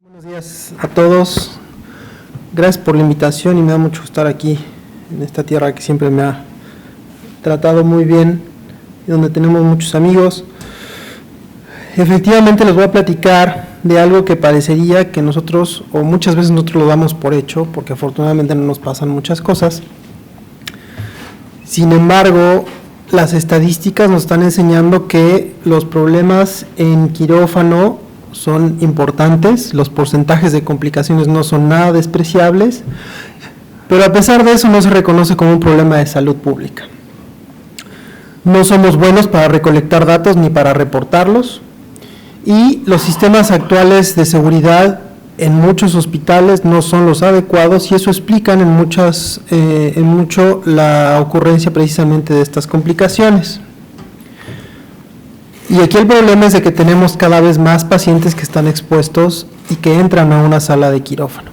Buenos días a todos, gracias por la invitación y me da mucho estar aquí en esta tierra que siempre me ha tratado muy bien y donde tenemos muchos amigos. Efectivamente les voy a platicar de algo que parecería que nosotros, o muchas veces nosotros lo damos por hecho, porque afortunadamente no nos pasan muchas cosas. Sin embargo, las estadísticas nos están enseñando que los problemas en quirófano son importantes, los porcentajes de complicaciones no son nada despreciables, pero a pesar de eso no se reconoce como un problema de salud pública. No somos buenos para recolectar datos ni para reportarlos, y los sistemas actuales de seguridad en muchos hospitales no son los adecuados, y eso explica en mucho la ocurrencia precisamente de estas complicaciones. Y aquí el problema es de que tenemos cada vez más pacientes que están expuestos y que entran a una sala de quirófano.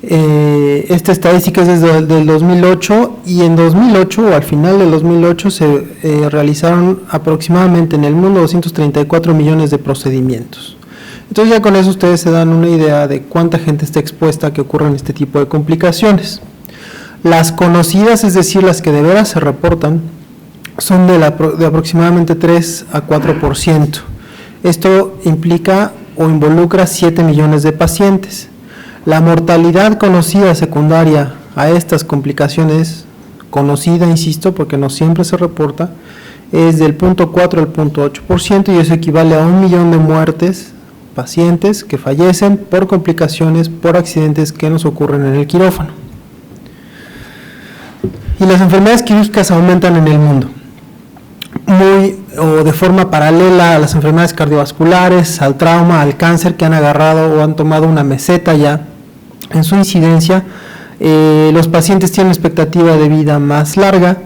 Esta estadística es desde el 2008, y en 2008 o al final del 2008 se realizaron aproximadamente en el mundo 234 millones de procedimientos. Entonces ya con eso ustedes se dan una idea de cuánta gente está expuesta a que ocurran este tipo de complicaciones. Las conocidas, es decir, las que de veras se reportan, son de aproximadamente 3 a 4%. Esto implica o involucra 7 millones de pacientes. La mortalidad conocida secundaria a estas complicaciones, conocida, insisto, porque no siempre se reporta, es del 0.4 al 0.8%, y eso equivale a 1 millón de muertes, pacientes que fallecen por complicaciones, por accidentes que nos ocurren en el quirófano. Y las enfermedades quirúrgicas aumentan en el mundo, de forma paralela a las enfermedades cardiovasculares, al trauma, al cáncer, que han agarrado o han tomado una meseta ya en su incidencia. Los pacientes tienen expectativa de vida más larga,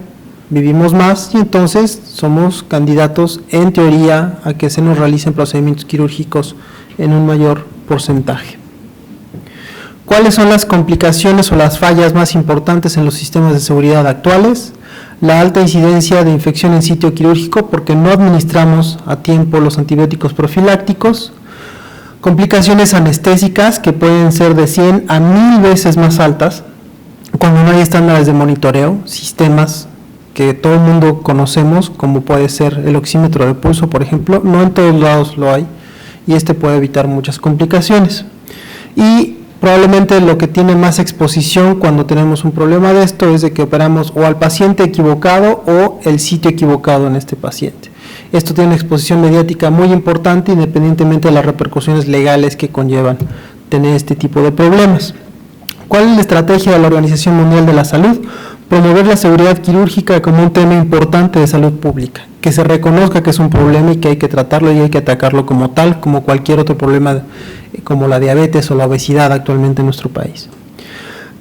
vivimos más, y entonces somos candidatos en teoría a que se nos realicen procedimientos quirúrgicos en un mayor porcentaje. ¿Cuáles son las complicaciones o las fallas más importantes en los sistemas de seguridad actuales? La alta incidencia de infección en sitio quirúrgico, porque no administramos a tiempo los antibióticos profilácticos. Complicaciones anestésicas, que pueden ser de 100 a 1000 veces más altas cuando no hay estándares de monitoreo, sistemas que todo el mundo conocemos, como puede ser el oxímetro de pulso, por ejemplo. No en todos lados lo hay, y este puede evitar muchas complicaciones. Y probablemente lo que tiene más exposición cuando tenemos un problema de esto es de que operamos o al paciente equivocado o el sitio equivocado en este paciente. Esto tiene una exposición mediática muy importante, independientemente de las repercusiones legales que conllevan tener este tipo de problemas. ¿Cuál es la estrategia de la Organización Mundial de la Salud? Promover la seguridad quirúrgica como un tema importante de salud pública, que se reconozca que es un problema y que hay que tratarlo y hay que atacarlo como tal, como cualquier otro problema como la diabetes o la obesidad actualmente en nuestro país.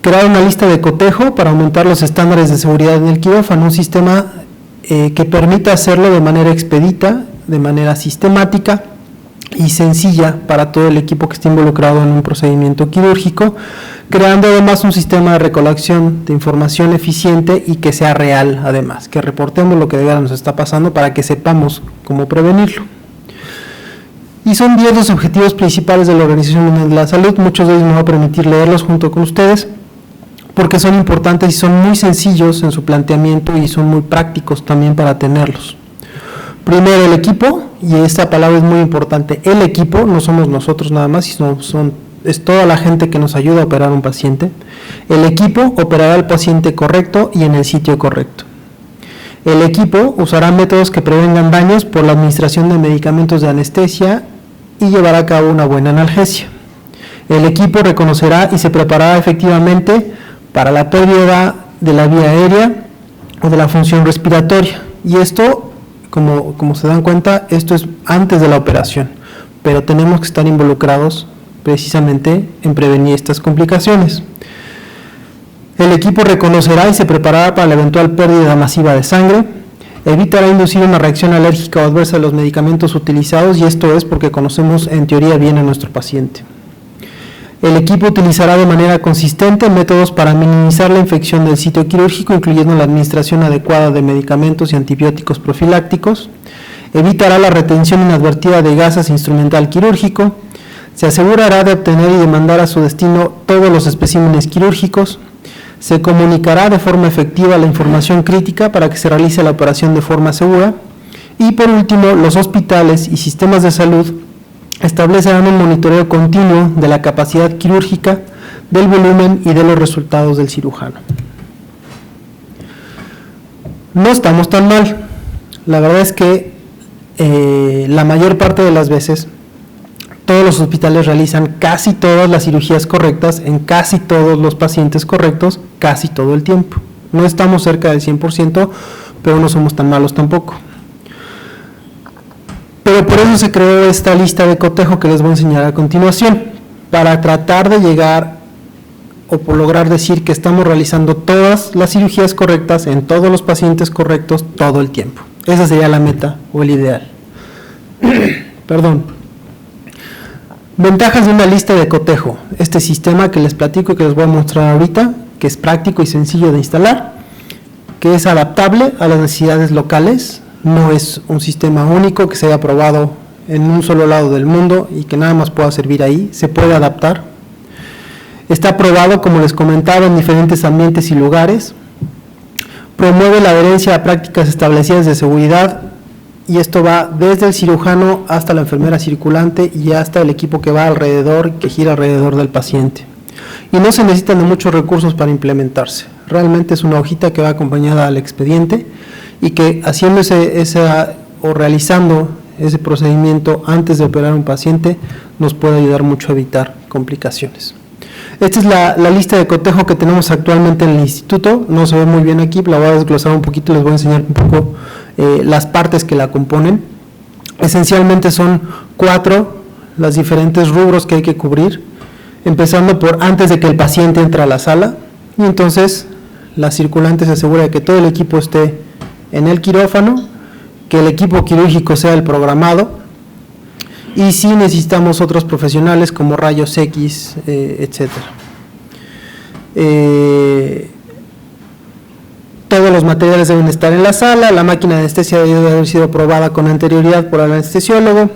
Crear una lista de cotejo para aumentar los estándares de seguridad en el quirófano, un sistema que permita hacerlo de manera expedita, de manera sistemática y sencilla para todo el equipo que esté involucrado en un procedimiento quirúrgico, creando además un sistema de recolección de información eficiente y que sea real, además, que reportemos lo que de verdad nos está pasando para que sepamos cómo prevenirlo. Y son 10 los objetivos principales de la Organización Mundial de la Salud. Muchos de ellos me voy a permitir leerlos junto con ustedes, porque son importantes y son muy sencillos en su planteamiento y son muy prácticos también para tenerlos. Primero, el equipo, y esta palabra es muy importante. El equipo, no somos nosotros nada más, sino es toda la gente que nos ayuda a operar un paciente. El equipo operará al paciente correcto y en el sitio correcto. El equipo usará métodos que prevengan daños por la administración de medicamentos de anestesia y llevará a cabo una buena analgesia. El equipo reconocerá y se preparará efectivamente para la pérdida de la vía aérea o de la función respiratoria. Y esto, como se dan cuenta, esto es antes de la operación, pero tenemos que estar involucrados precisamente en prevenir estas complicaciones. El equipo reconocerá y se preparará para la eventual pérdida masiva de sangre, evitará inducir una reacción alérgica o adversa a los medicamentos utilizados, y esto es porque conocemos en teoría bien a nuestro paciente. El equipo utilizará de manera consistente métodos para minimizar la infección del sitio quirúrgico, incluyendo la administración adecuada de medicamentos y antibióticos profilácticos, evitará la retención inadvertida de gasas instrumental quirúrgico, Se asegurará de obtener y de mandar a su destino todos los especímenes quirúrgicos. Se comunicará de forma efectiva la información crítica para que se realice la operación de forma segura. Y por último, los hospitales y sistemas de salud establecerán un monitoreo continuo de la capacidad quirúrgica, del volumen y de los resultados del cirujano. No estamos tan mal. La verdad es que la mayor parte de las veces todos los hospitales realizan casi todas las cirugías correctas en casi todos los pacientes correctos casi todo el tiempo. No estamos cerca del 100%, pero no somos tan malos tampoco. Pero por eso se creó esta lista de cotejo que les voy a enseñar a continuación, para tratar de llegar o por lograr decir que estamos realizando todas las cirugías correctas en todos los pacientes correctos todo el tiempo. Esa sería la meta o el ideal. Perdón. Ventajas de una lista de cotejo. Este sistema que les platico y que les voy a mostrar ahorita, que es práctico y sencillo de instalar, que es adaptable a las necesidades locales, no es un sistema único que se haya probado en un solo lado del mundo y que nada más pueda servir ahí, se puede adaptar. Está probado, como les comentaba, en diferentes ambientes y lugares. Promueve la adherencia a prácticas establecidas de seguridad, y esto va desde el cirujano hasta la enfermera circulante y hasta el equipo que va alrededor, que gira alrededor del paciente. Y no se necesitan de muchos recursos para implementarse. Realmente es una hojita que va acompañada al expediente y que haciendo o realizando ese procedimiento antes de operar a un paciente nos puede ayudar mucho a evitar complicaciones. Esta es la lista de cotejo que tenemos actualmente en el instituto. No se ve muy bien aquí, la voy a desglosar un poquito, les voy a enseñar un poco las partes que la componen. Esencialmente son 4 los diferentes rubros que hay que cubrir, empezando por antes de que el paciente entre a la sala, y entonces la circulante se asegura de que todo el equipo esté en el quirófano, que el equipo quirúrgico sea el programado, y si necesitamos otros profesionales como rayos X, etcétera. Todos los materiales deben estar en la sala, la máquina de anestesia debe haber sido probada con anterioridad por el anestesiólogo,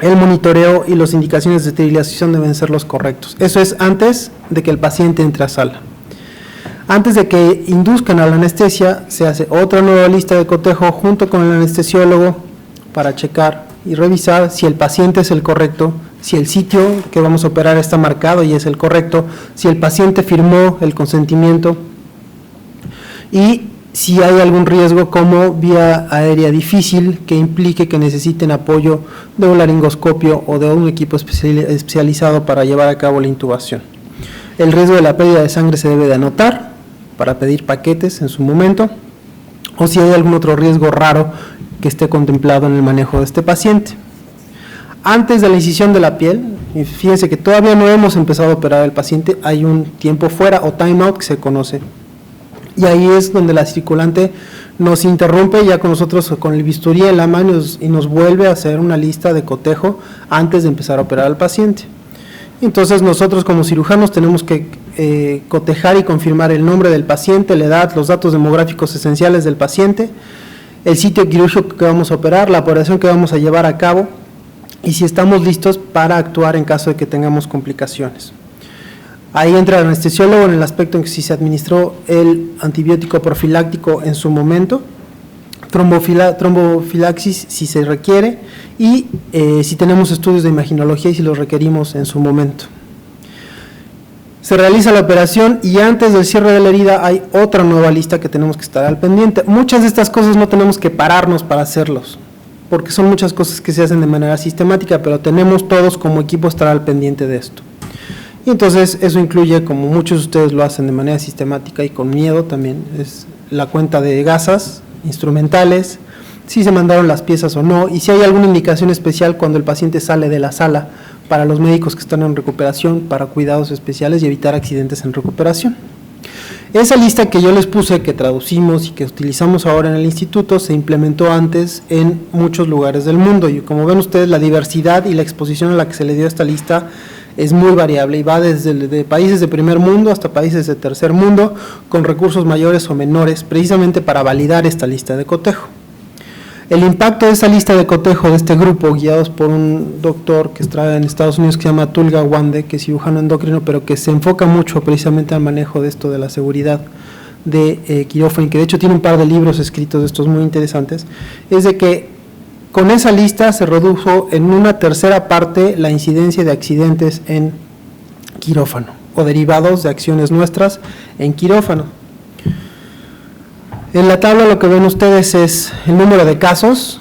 el monitoreo y las indicaciones de esterilización deben ser los correctos. Eso es antes de que el paciente entre a sala. Antes de que induzcan a la anestesia, se hace otra nueva lista de cotejo junto con el anestesiólogo para checar y revisar si el paciente es el correcto, si el sitio que vamos a operar está marcado y es el correcto, si el paciente firmó el consentimiento y si hay algún riesgo como vía aérea difícil que implique que necesiten apoyo de un laringoscopio o de un equipo especializado para llevar a cabo la intubación. El riesgo de la pérdida de sangre se debe de anotar para pedir paquetes en su momento, o si hay algún otro riesgo raro que esté contemplado en el manejo de este paciente. Antes de la incisión de la piel, y fíjense que todavía no hemos empezado a operar al paciente, hay un tiempo fuera o time out que se conoce, y ahí es donde la circulante nos interrumpe ya con nosotros con el bisturí en la mano y nos vuelve a hacer una lista de cotejo antes de empezar a operar al paciente. Entonces nosotros como cirujanos tenemos que cotejar y confirmar el nombre del paciente, la edad, los datos demográficos esenciales del paciente, el sitio quirúrgico que vamos a operar, la operación que vamos a llevar a cabo y si estamos listos para actuar en caso de que tengamos complicaciones. Ahí entra el anestesiólogo en el aspecto en que si se administró el antibiótico profiláctico en su momento, trombofilaxis si se requiere y si tenemos estudios de imaginología y si los requerimos en su momento. Se realiza la operación y antes del cierre de la herida hay otra nueva lista que tenemos que estar al pendiente. Muchas de estas cosas no tenemos que pararnos para hacerlos, porque son muchas cosas que se hacen de manera sistemática, pero tenemos todos como equipo estar al pendiente de esto. Y entonces eso incluye, como muchos de ustedes lo hacen de manera sistemática y con miedo también, es la cuenta de gasas, instrumentales, si se mandaron las piezas o no, y si hay alguna indicación especial cuando el paciente sale de la sala para los médicos que están en recuperación, para cuidados especiales y evitar accidentes en recuperación. Esa lista que yo les puse, que traducimos y que utilizamos ahora en el instituto, se implementó antes en muchos lugares del mundo, y como ven ustedes, la diversidad y la exposición a la que se le dio esta lista es muy variable y va desde de países de primer mundo hasta países de tercer mundo con recursos mayores o menores, precisamente para validar esta lista de cotejo. El impacto de esa lista de cotejo de este grupo, guiados por un doctor que está en Estados Unidos que se llama Atul Gawande, que es cirujano endocrino, pero que se enfoca mucho precisamente al manejo de esto de la seguridad de quirófano, que de hecho tiene un par de libros escritos de estos muy interesantes, es de que con esa lista se redujo en una tercera parte la incidencia de accidentes en quirófano o derivados de acciones nuestras en quirófano. En la tabla lo que ven ustedes es el número de casos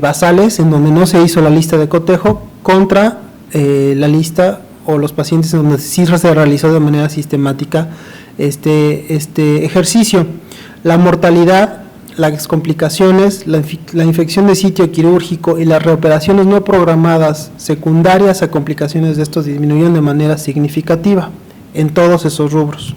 basales en donde no se hizo la lista de cotejo contra la lista o los pacientes en donde sí se realizó de manera sistemática este ejercicio. La mortalidad, las complicaciones, la infección de sitio quirúrgico y las reoperaciones no programadas secundarias a complicaciones de estos disminuyeron de manera significativa en todos esos rubros.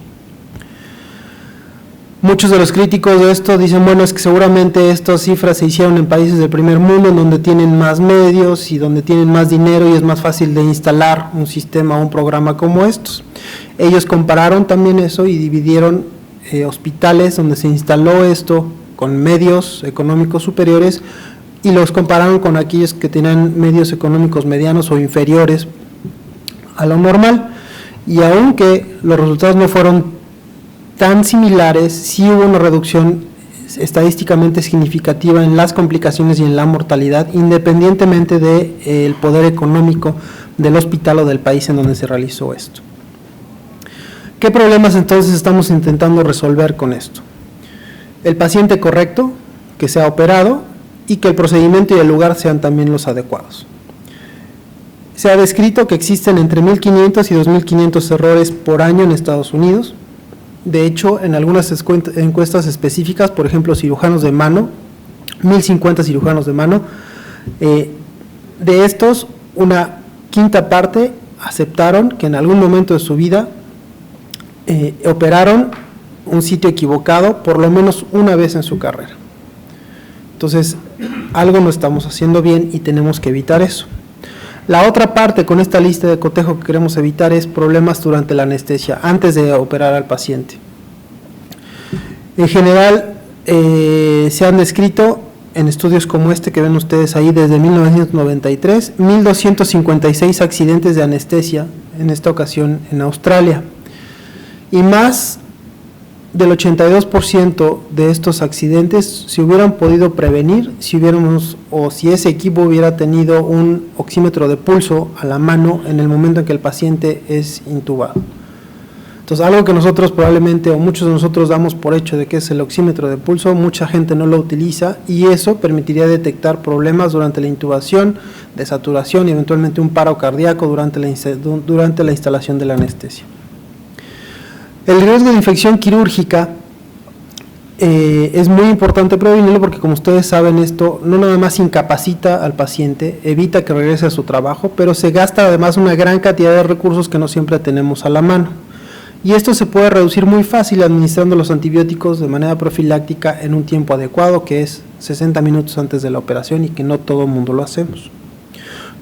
Muchos de los críticos de esto dicen, bueno, es que seguramente estas cifras se hicieron en países del primer mundo, en donde tienen más medios y donde tienen más dinero y es más fácil de instalar un sistema o un programa como estos. Ellos compararon también eso y dividieron hospitales donde se instaló esto con medios económicos superiores y los compararon con aquellos que tenían medios económicos medianos o inferiores a lo normal. Y aunque los resultados no fueron tan similares, sí hubo una reducción estadísticamente significativa en las complicaciones y en la mortalidad, independientemente del poder económico del hospital o del país en donde se realizó esto. ¿Qué problemas entonces estamos intentando resolver con esto? El paciente correcto, que sea operado y que el procedimiento y el lugar sean también los adecuados. Se ha descrito que existen entre 1.500 y 2.500 errores por año en Estados Unidos. De hecho, en algunas encuestas específicas, por ejemplo, cirujanos de mano, 1.050 cirujanos de mano, de estos, una quinta parte aceptaron que en algún momento de su vida operaron un sitio equivocado por lo menos una vez en su carrera. Entonces, algo no estamos haciendo bien y tenemos que evitar eso. La otra parte con esta lista de cotejo que queremos evitar es problemas durante la anestesia, antes de operar al paciente. En general, se han descrito en estudios como este que ven ustedes ahí desde 1993, 1.256 accidentes de anestesia, en esta ocasión en Australia. Y más del 82% de estos accidentes se hubieran podido prevenir si ese equipo hubiera tenido un oxímetro de pulso a la mano en el momento en que el paciente es intubado. Entonces, algo que nosotros probablemente o muchos de nosotros damos por hecho de que es el oxímetro de pulso, mucha gente no lo utiliza y eso permitiría detectar problemas durante la intubación, de saturación y eventualmente un paro cardíaco durante la instalación de la anestesia. El riesgo de infección quirúrgica es muy importante prevenirlo porque, como ustedes saben, esto no nada más incapacita al paciente, evita que regrese a su trabajo, pero se gasta además una gran cantidad de recursos que no siempre tenemos a la mano. Y esto se puede reducir muy fácil administrando los antibióticos de manera profiláctica en un tiempo adecuado, que es 60 minutos antes de la operación y que no todo el mundo lo hacemos.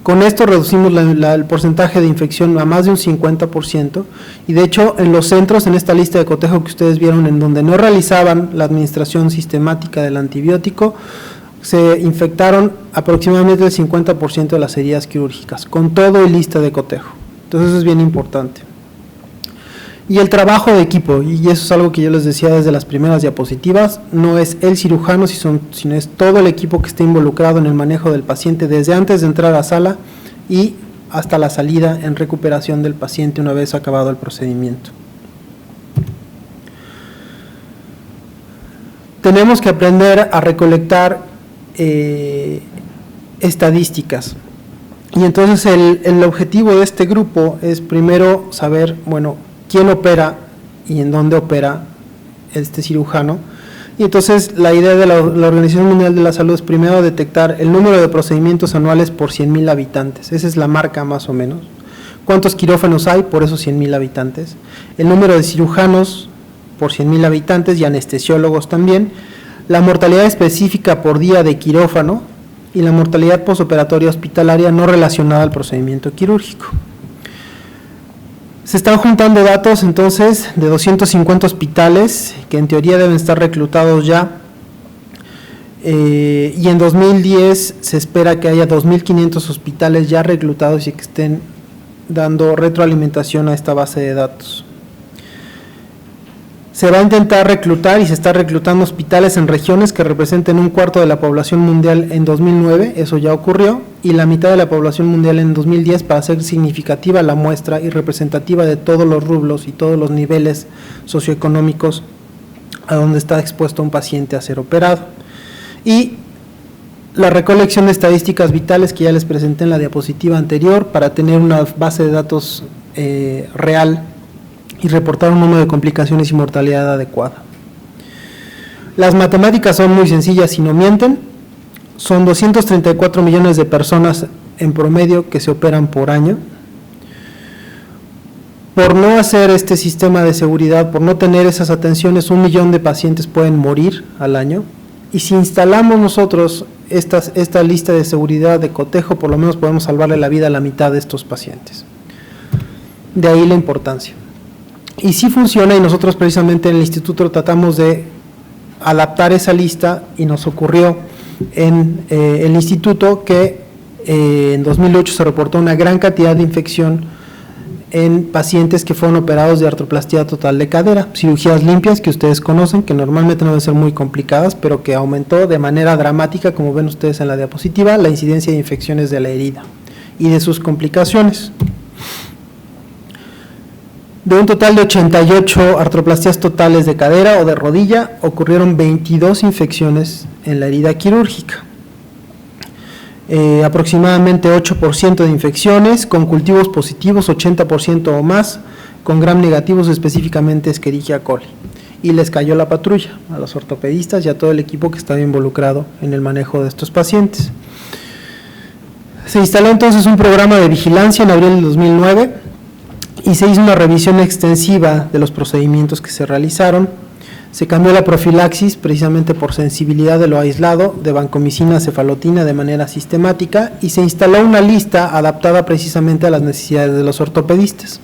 Con esto reducimos el porcentaje de infección a más de un 50% y de hecho en los centros, en esta lista de cotejo que ustedes vieron, en donde no realizaban la administración sistemática del antibiótico, se infectaron aproximadamente el 50% de las heridas quirúrgicas, con todo y lista de cotejo. Entonces eso es bien importante. Y el trabajo de equipo, y eso es algo que yo les decía desde las primeras diapositivas, no es el cirujano, sino es todo el equipo que está involucrado en el manejo del paciente desde antes de entrar a sala y hasta la salida en recuperación del paciente una vez acabado el procedimiento. Tenemos que aprender a recolectar estadísticas. Y entonces el objetivo de este grupo es primero saber, bueno, quién opera y en dónde opera este cirujano. Y entonces la idea de la Organización Mundial de la Salud es primero detectar el número de procedimientos anuales por 100.000 habitantes. Esa es la marca más o menos. ¿Cuántos quirófanos hay por esos 100.000 habitantes? El número de cirujanos por 100.000 habitantes y anestesiólogos también. La mortalidad específica por día de quirófano y la mortalidad posoperatoria hospitalaria no relacionada al procedimiento quirúrgico. Se están juntando datos entonces de 250 hospitales que en teoría deben estar reclutados ya y en 2010 se espera que haya 2.500 hospitales ya reclutados y que estén dando retroalimentación a esta base de datos. Se va a intentar reclutar y se está reclutando hospitales en regiones que representen 1/4 de la población mundial en 2009, eso ya ocurrió, y la mitad de la población mundial en 2010 para hacer significativa la muestra y representativa de todos los rublos y todos los niveles socioeconómicos a donde está expuesto un paciente a ser operado. Y la recolección de estadísticas vitales que ya les presenté en la diapositiva anterior para tener una base de datos real y reportar un número de complicaciones y mortalidad adecuada. Las matemáticas son muy sencillas y no mienten. Son 234 millones de personas en promedio que se operan por año. Por no hacer este sistema de seguridad, por no tener esas atenciones, 1 millón de pacientes pueden morir al año. Y si instalamos nosotros esta lista de seguridad de cotejo, por lo menos podemos salvarle la vida a la mitad de estos pacientes. De ahí la importancia. Y sí funciona, y nosotros precisamente en el instituto tratamos de adaptar esa lista, y nos ocurrió en el instituto que en 2008 se reportó una gran cantidad de infección en pacientes que fueron operados de artroplastía total de cadera, cirugías limpias que ustedes conocen, que normalmente no deben ser muy complicadas, pero que aumentó de manera dramática, como ven ustedes en la diapositiva, la incidencia de infecciones de la herida y de sus complicaciones. De un total de 88 artroplastías totales de cadera o de rodilla, ocurrieron 22 infecciones en la herida quirúrgica. Aproximadamente 8% de infecciones, con cultivos positivos 80% o más, con gram negativos, específicamente Escherichia coli. Y les cayó la patrulla a los ortopedistas y a todo el equipo que estaba involucrado en el manejo de estos pacientes. Se instaló entonces un programa de vigilancia en abril del 2009, y se hizo una revisión extensiva de los procedimientos que se realizaron. Se cambió la profilaxis precisamente por sensibilidad de lo aislado de vancomicina a cefalotina de manera sistemática, y se instaló una lista adaptada precisamente a las necesidades de los ortopedistas.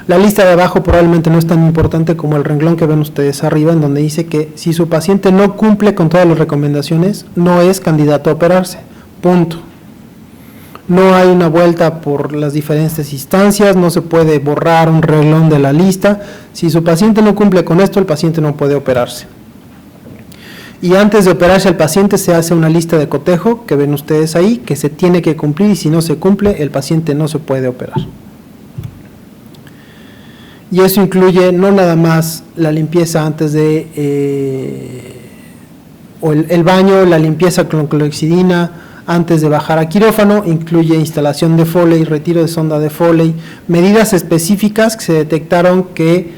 La lista de abajo probablemente no es tan importante como el renglón que ven ustedes arriba, en donde dice que si su paciente no cumple con todas las recomendaciones, no es candidato a operarse. Punto. No hay una vuelta por las diferentes instancias, no se puede borrar un renglón de la lista. Si su paciente no cumple con esto, el paciente no puede operarse. Y antes de operarse al paciente se hace una lista de cotejo, que ven ustedes ahí, que se tiene que cumplir, y si no se cumple, el paciente no se puede operar. Y eso incluye no nada más la limpieza antes de, o el baño, la limpieza con cloroxidina, antes de bajar a quirófano, incluye instalación de Foley, retiro de sonda de Foley, medidas específicas que se detectaron que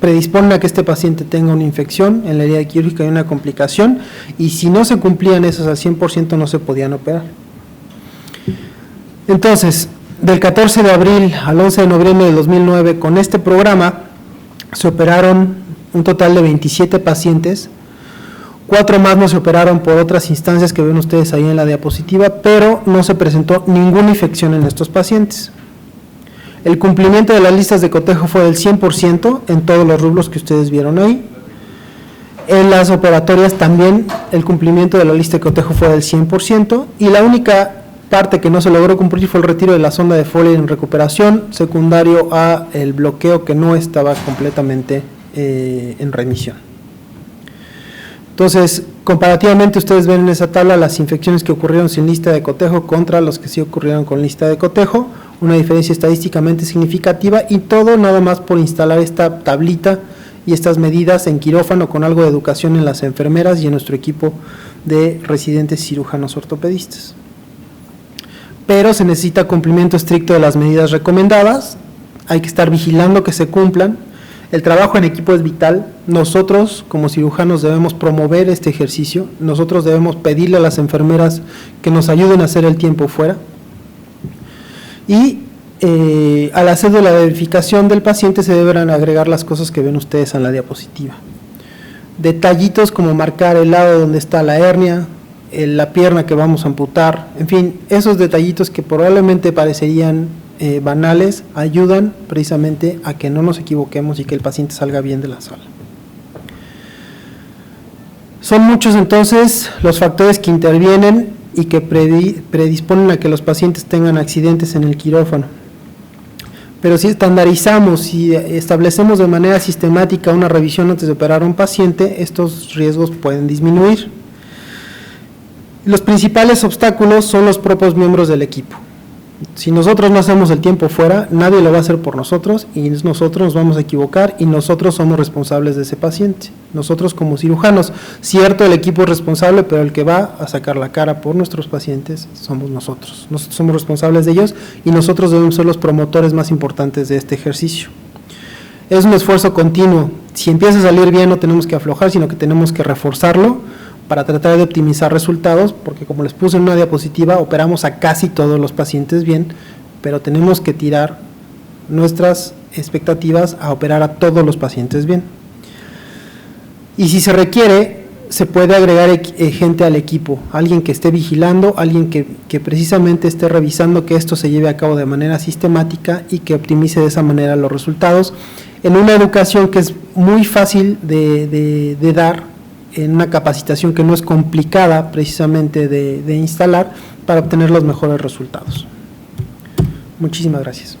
predisponen a que este paciente tenga una infección en la herida quirúrgica y una complicación, y si no se cumplían esas al 100% no se podían operar. Entonces, del 14 de abril al 11 de noviembre del 2009, con este programa, se operaron un total de 27 pacientes. 4 más no se operaron por otras instancias que ven ustedes ahí en la diapositiva, pero no se presentó ninguna infección en estos pacientes. El cumplimiento de las listas de cotejo fue del 100% en todos los rubros que ustedes vieron ahí. En las operatorias también el cumplimiento de la lista de cotejo fue del 100%, y la única parte que no se logró cumplir fue el retiro de la sonda de Foley en recuperación, secundario a el bloqueo que no estaba completamente en remisión. Entonces, comparativamente ustedes ven en esa tabla las infecciones que ocurrieron sin lista de cotejo contra los que sí ocurrieron con lista de cotejo, una diferencia estadísticamente significativa, y todo nada más por instalar esta tablita y estas medidas en quirófano con algo de educación en las enfermeras y en nuestro equipo de residentes cirujanos ortopedistas. Pero se necesita cumplimiento estricto de las medidas recomendadas, hay que estar vigilando que se cumplan. El trabajo en equipo es vital. Nosotros como cirujanos debemos promover este ejercicio, nosotros debemos pedirle a las enfermeras que nos ayuden a hacer el tiempo fuera, y al hacer la verificación del paciente se deberán agregar las cosas que ven ustedes en la diapositiva. Detallitos como marcar el lado donde está la hernia, la pierna que vamos a amputar, en fin, esos detallitos que probablemente parecerían banales, ayudan precisamente a que no nos equivoquemos y que el paciente salga bien de la sala. Son muchos entonces los factores que intervienen y que predisponen a que los pacientes tengan accidentes en el quirófano. Pero si estandarizamos y establecemos de manera sistemática una revisión antes de operar a un paciente, estos riesgos pueden disminuir. Los principales obstáculos son los propios miembros del equipo. Si nosotros no hacemos el tiempo fuera, nadie lo va a hacer por nosotros y nosotros nos vamos a equivocar y nosotros somos responsables de ese paciente. Nosotros como cirujanos, cierto, el equipo es responsable, pero el que va a sacar la cara por nuestros pacientes somos nosotros. Nosotros somos responsables de ellos y nosotros debemos ser los promotores más importantes de este ejercicio. Es un esfuerzo continuo. Si empieza a salir bien no tenemos que aflojar, sino que tenemos que reforzarlo para tratar de optimizar resultados, porque como les puse en una diapositiva, operamos a casi todos los pacientes bien, pero tenemos que tirar nuestras expectativas a operar a todos los pacientes bien. Y si se requiere, se puede agregar gente al equipo, alguien que esté vigilando, alguien que precisamente esté revisando que esto se lleve a cabo de manera sistemática y que optimice de esa manera los resultados, en una educación que es muy fácil de dar, en una capacitación que no es complicada precisamente de instalar para obtener los mejores resultados. Muchísimas gracias.